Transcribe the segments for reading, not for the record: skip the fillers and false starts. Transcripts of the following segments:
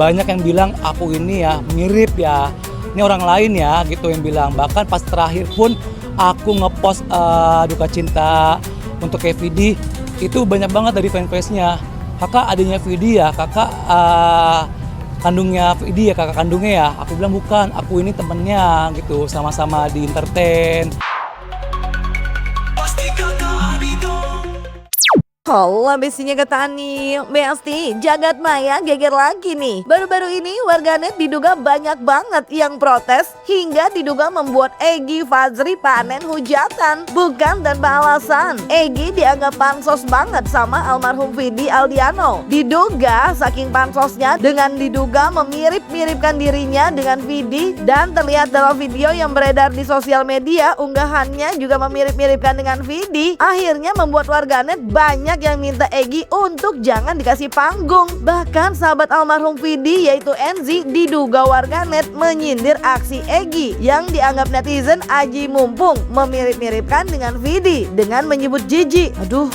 banyak yang bilang aku ini ya mirip ya, ini orang lain ya gitu yang bilang. Bahkan pas terakhir pun aku ngepost duka cinta untuk kayak Vidi, itu banyak banget dari fanbase-nya. Kakak adanya Vidi ya, kakak kandungnya Vidi ya, kakak kandungnya ya. Aku bilang bukan, aku ini temennya gitu, sama-sama di entertain. Halo bestinya Ketani, Besti, jagat maya geger lagi nih. Baru-baru ini warganet diduga banyak banget yang protes hingga diduga membuat Egy Fazri panen hujatan. Bukan tanpa alasan, Egy dianggap pansos banget sama almarhum Vidi Aldiano. Diduga saking pansosnya dengan diduga memirip-miripkan dirinya dengan Vidi, dan terlihat dalam video yang beredar di sosial media unggahannya juga memirip-miripkan dengan Vidi. Akhirnya membuat warganet banyak yang minta Egy untuk jangan dikasih panggung. Bahkan sahabat almarhum Vidi yaitu Enzi diduga warganet menyindir aksi Egy yang dianggap netizen aji mumpung memirip-miripkan dengan Vidi dengan menyebut jijik. Aduh.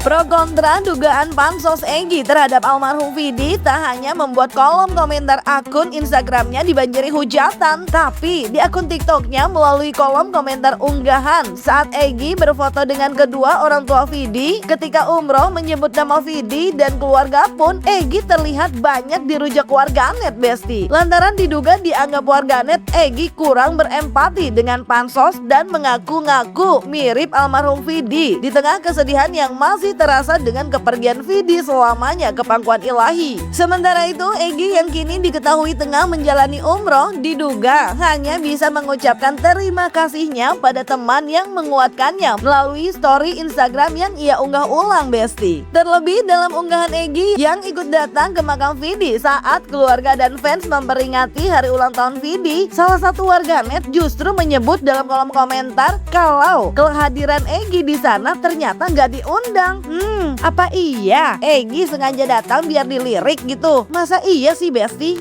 Pro kontra dugaan pansos Egy terhadap almarhum Vidi tak hanya membuat kolom komentar akun Instagramnya dibanjiri hujatan, tapi di akun TikToknya melalui kolom komentar unggahan saat Egy berfoto dengan kedua orang tua Vidi ketika umroh menyebut nama Vidi dan keluarga pun Egy terlihat banyak dirujak warganet besti. Lantaran diduga dianggap warganet Egy kurang berempati dengan pansos dan mengaku-ngaku mirip almarhum Vidi di tengah kesedihan yang masih terasa dengan kepergian Vidi selamanya ke pangkuan ilahi. Sementara itu Egy yang kini diketahui tengah menjalani umroh diduga hanya bisa mengucapkan terima kasihnya pada teman yang menguatkannya melalui story Instagram yang ia unggah ulang besti. Terlebih dalam unggahan Egy yang ikut datang ke makam Vidi saat keluarga dan fans memperingati hari ulang tahun Vidi, salah satu warganet justru menyebut dalam kolom komentar kalau kehadiran Egy di sana ternyata nggak diundang. Apa iya Egy sengaja datang biar dilirik gitu? Masa iya sih besti?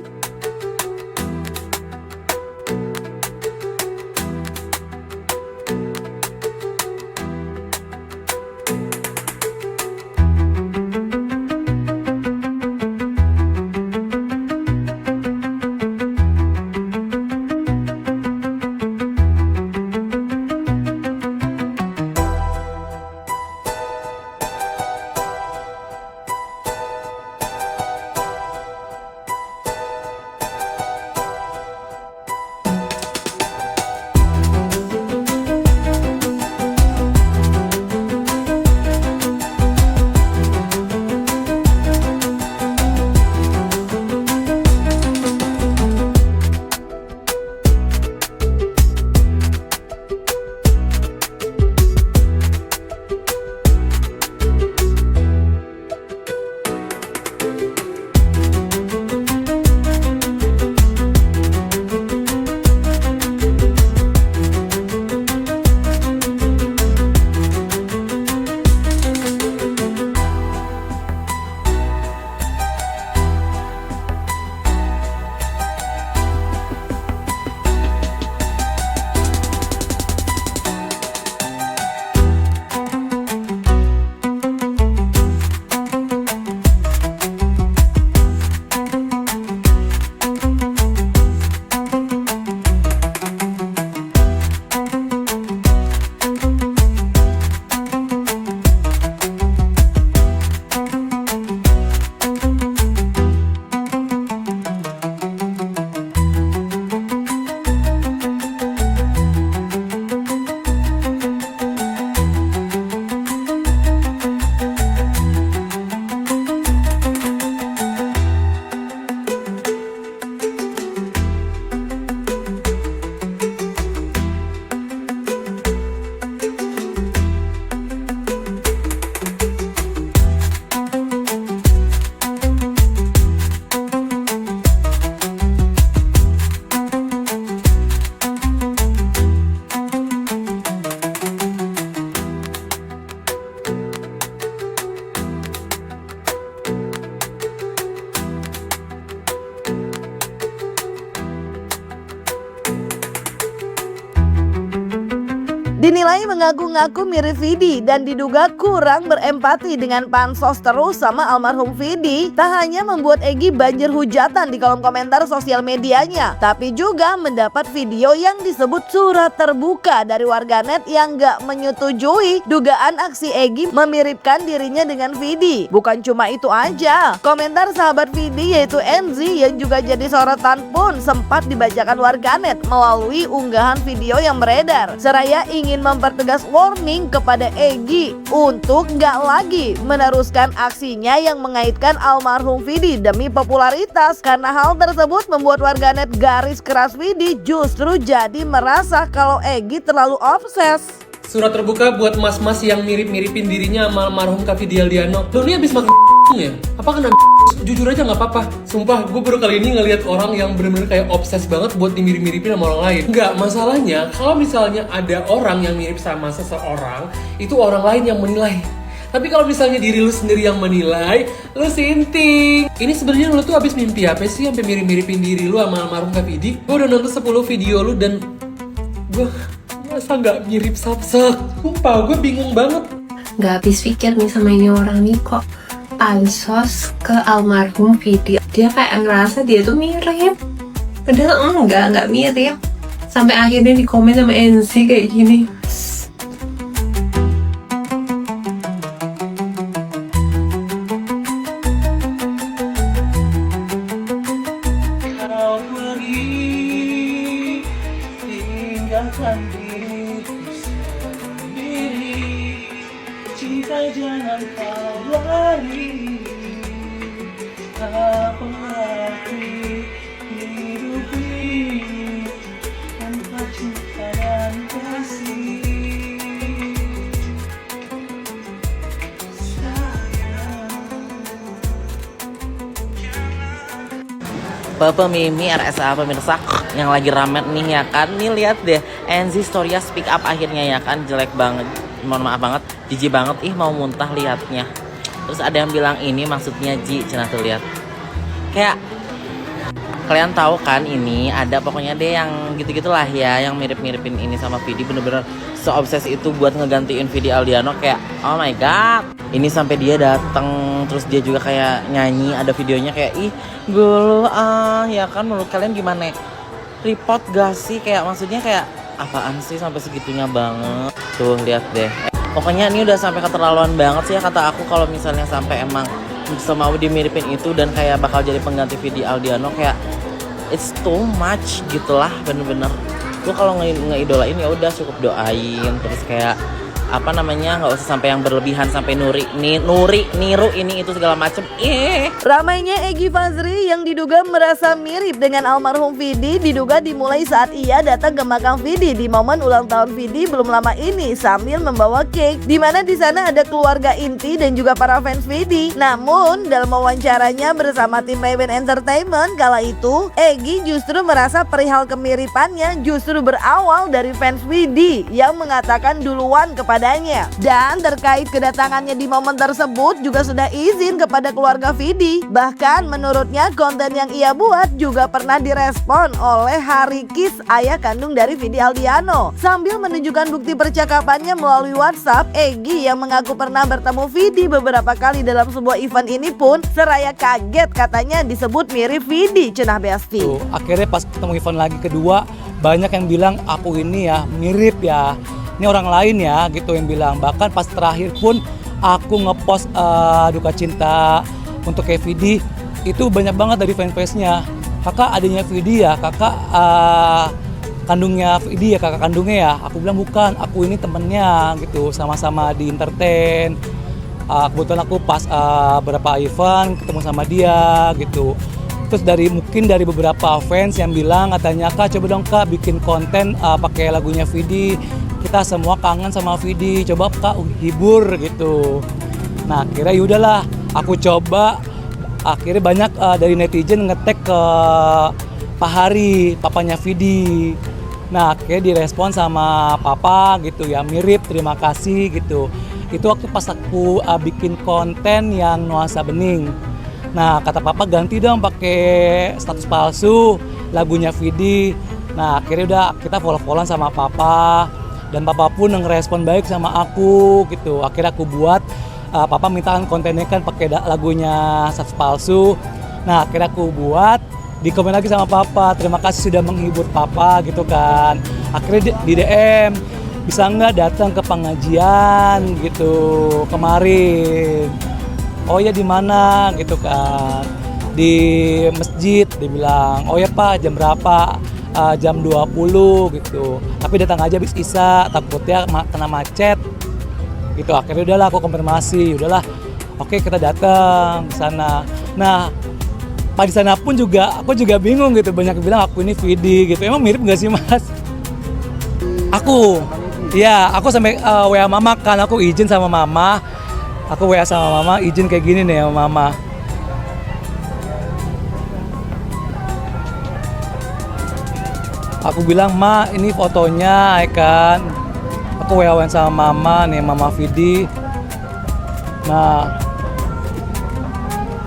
dinilai mengaku-ngaku mirip Vidi dan diduga kurang berempati dengan pansos terus sama almarhum Vidi. Tak hanya membuat Egy banjir hujatan di kolom komentar sosial medianya, tapi juga mendapat video yang disebut surat terbuka dari warganet yang gak menyetujui dugaan aksi Egy memiripkan dirinya dengan Vidi. Bukan cuma itu aja, komentar sahabat Vidi yaitu Enzi yang juga jadi sorotan pun sempat dibacakan warganet melalui unggahan video yang beredar. Seraya ingin mempertegas warning kepada Egy untuk gak lagi meneruskan aksinya yang mengaitkan almarhum Vidi demi popularitas. Karena hal tersebut membuat warganet garis keras Vidi justru jadi merasa kalau Egy terlalu obses. Surat terbuka buat mas-mas yang mirip-miripin dirinya sama almarhum Kak Vidi Aldiano. Lo ini abis makan ya? Apa kena jujur aja nggak apa-apa. Sumpah, gue baru kali ini ngelihat orang yang bener-bener kayak obses banget buat dimirip-miripin sama orang lain. Nggak, masalahnya kalau misalnya ada orang yang mirip sama seseorang, itu orang lain yang menilai. Tapi kalau misalnya diri lu sendiri yang menilai, lu sinting. Ini sebenarnya lu tuh abis mimpi apa sih sampai mirip-miripin diri lu sama almarhum Kak Vidi? Gue udah nonton 10 video lu dan gue masa nggak mirip samsak. Sumpah, gue bingung banget. Nggak habis pikir nih sama ini orang nih kok pansos ke almarhum Vidi. Dia kayak ngerasa dia tuh mirip, padahal nggak mirip. Sampai akhirnya di komen sama Enzi kayak gini. Kau pergi, tinggalkan diriku sendiri. Cinta jangan kau lari. Apa arti hidup ini tanpa cinta dan kasih? Bapak Mimi RSA pemirsa yang lagi rame nih ya kan. Nih lihat deh, Enzi Storia speak up akhirnya ya kan, jelek banget. Mohon maaf banget, jijik banget, mau muntah liatnya. Terus ada yang bilang ini maksudnya Ji, cenah tuh lihat. Kayak kalian tahu kan ini ada pokoknya deh yang gitu-gitulah ya, yang mirip-miripin ini sama Vidi, bener-bener seobses itu buat ngegantiin Vidi Aldiano. Kayak oh my god, ini sampai dia datang terus dia juga kayak nyanyi, ada videonya kayak ih gelo ya kan. Menurut kalian gimana? Report gak sih? Kayak maksudnya kayak apaan sih sampai segitunya banget? Tuh lihat deh. Pokoknya ini udah sampai keterlaluan banget sih ya kata aku. Kalau misalnya sampai emang mau dimiripin itu dan kayak bakal jadi pengganti Vidi Aldiano, kayak it's too much gitulah bener-bener. Lu kalau ngeidolain ya udah cukup doain, terus kayak apa namanya, nggak usah sampai yang berlebihan sampai niru ini itu segala macem. Ramainya Egy Fazri yang diduga merasa mirip dengan almarhum Vidi diduga dimulai saat ia datang ke makam Vidi di momen ulang tahun Vidi belum lama ini sambil membawa cake, di mana di sana ada keluarga inti dan juga para fans Vidi. Namun dalam wawancaranya bersama tim Maybank Entertainment kala itu, Egy justru merasa perihal kemiripannya justru berawal dari fans Vidi yang mengatakan duluan kepadanya. Dan terkait kedatangannya di momen tersebut juga sudah izin kepada keluarga Vidi. Bahkan menurutnya konten yang ia buat juga pernah direspon oleh Harikis, ayah kandung dari Vidi Aldiano. Sambil menunjukkan bukti percakapannya melalui WhatsApp, Egy yang mengaku pernah bertemu Vidi beberapa kali dalam sebuah event ini pun seraya kaget katanya disebut mirip Vidi, cenah Besti. Akhirnya pas ketemu event lagi kedua, banyak yang bilang aku ini ya mirip ya, ini orang lain ya gitu yang bilang. Bahkan pas terakhir pun aku ngepost duka cinta untuk kayak Vidi, itu banyak banget dari fanbase-nya. Kakak adanya Vidi ya, kakak kandungnya Vidi ya, kakak kandungnya ya. Aku bilang bukan, aku ini temennya gitu, sama-sama di entertain. Kebetulan aku pas beberapa event ketemu sama dia gitu. Terus mungkin dari beberapa fans yang bilang katanya, Kak coba dong Kak bikin konten pakai lagunya Vidi. Kita semua kangen sama Vidi, coba Kak hibur gitu. Nah akhirnya yaudahlah, aku coba. Akhirnya banyak dari netizen nge-tag ke Pak Hari, papanya Vidi. Nah akhirnya direspon sama papa gitu ya, mirip, terima kasih gitu. Itu waktu pas aku bikin konten yang nuansa bening. Nah kata papa ganti dong pakai status palsu lagunya Vidi. Nah akhirnya udah kita follow-followan sama papa. Dan papa pun ngerespon baik sama aku gitu. Akhirnya aku buat, papa mintaan kontennya kan pakai lagunya Sats Palsu. Nah akhirnya aku buat, di komen lagi sama papa, terima kasih sudah menghibur papa gitu kan. Akhirnya di DM, bisa nggak datang ke pengajian gitu kemarin. Oh ya di mana gitu kan, di masjid. Dia bilang, oh ya pak jam berapa? Jam 20 gitu, tapi datang aja habis Isya, takutnya kena macet gitu. Akhirnya udahlah aku konfirmasi, udahlah oke kita datang ke sana. Nah pas di sana pun juga aku juga bingung gitu, banyak yang bilang aku ini Vidi gitu. Emang mirip nggak sih mas? Aku sampai WA mama kan, aku izin sama mama, aku WA sama mama, izin kayak gini nih sama mama. Aku bilang, ma ini fotonya ya kan. Aku WA sama mama nih, mama Vidi. Nah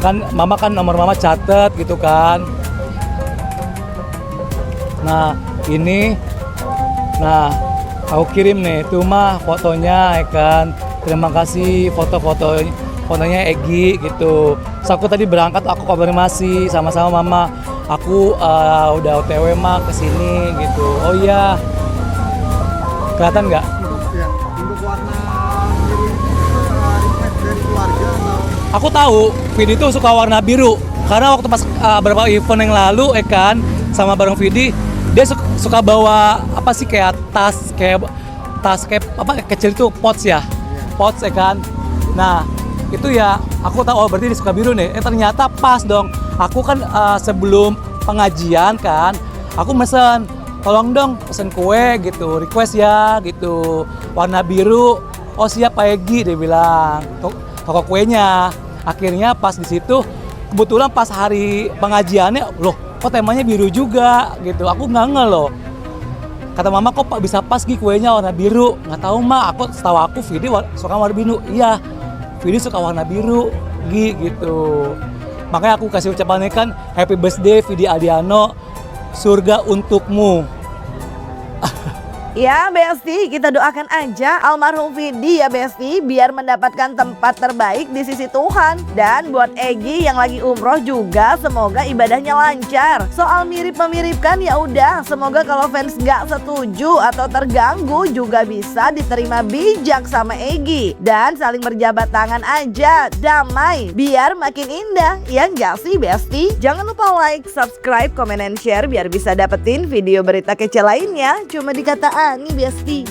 kan mama kan nomor mama catet gitu kan. Nah ini, nah aku kirim nih tuh mah fotonya ya kan. Terima kasih fotonya Egi gitu. Terus aku tadi berangkat, aku konfirmasi sama-sama mama, aku udah OTW mah kesini gitu. Oh iya, kelihatan nggak? Untuk warna biru ini request dari keluarga atau? Aku tahu Vidi tuh suka warna biru karena waktu pas beberapa event yang lalu kan sama bareng Vidi, dia suka bawa apa sih kayak tas kayak apa kecil itu pots ya kan. Nah itu ya aku tahu, oh berarti dia suka biru nih. Ternyata pas dong. Aku kan sebelum pengajian kan, aku mesen, tolong dong pesen kue gitu, request ya gitu, warna biru. Oh siap Pak Egi, dia bilang toko kuenya. Akhirnya pas di situ kebetulan pas hari pengajiannya, loh kok temanya biru juga gitu. Aku nggak loh. Kata mama kok Pak bisa pas Gi kuenya warna biru. Nggak tahu mah, setahu aku Vidi suka warna biru. Iya, Vidi suka warna biru Gi gitu. Makanya aku kasih ucapannya kan, happy birthday Vidi Aldiano, surga untukmu. Ya Besti, kita doakan aja almarhum Vidi ya Besti, biar mendapatkan tempat terbaik di sisi Tuhan. Dan buat Egi yang lagi umroh juga, semoga ibadahnya lancar. Soal mirip-memiripkan ya udah, semoga kalau fans gak setuju atau terganggu juga bisa diterima bijak sama Egi. Dan saling berjabat tangan aja, damai, biar makin indah. Ya gak sih Besti? Jangan lupa like, subscribe, komen, and share biar bisa dapetin video berita kece lainnya cuma di Kata Ani Besti.